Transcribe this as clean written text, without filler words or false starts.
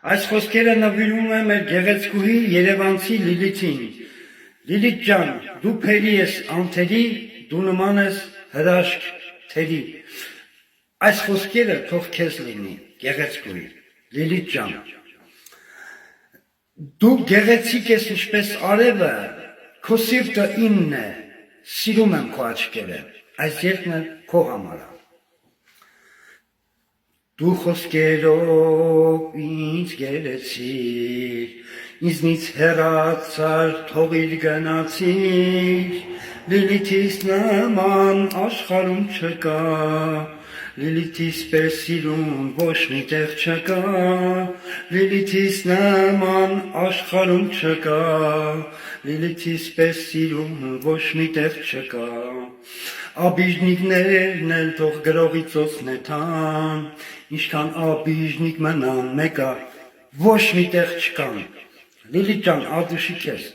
Այս խոսքերը նվիրում եմ մեր գեղեցկուհի Երևանցի Լիլիթին։ Լիլիթ ջան, դու փերի ես անթերի, դու նման ես հրաշք թերի։ Այս խոսքերը թող քեզ լինի, գեղեցկուհի Լիլիթ ջան։ Դու գեղեցիկ ես ինչպես արևը, քո սիրտը իմն է, սիրում եմ քո աչքերը, այս երգն է քո համար։ Դու խոսքերով ինձ գերեցիր, ինձնից հեռացար, թողիր գնացիր, Լիլիթիս նման աշխարհում չկա, Լիլիթիս պես սիրուն ոչ մի տեղ չկա, Լիլիթիս նման աշխարհում չկա, Լիլիթիս պես սիրուն ոչ մի տեղ չկա, Աբիժնիկներն էլ թող գրողի ծոց նետան, Ինչքան աբիժնիկ մնան մեկը ոչ մի տեղ չկան, Լիլիթ ջան, ադուշի քեզ։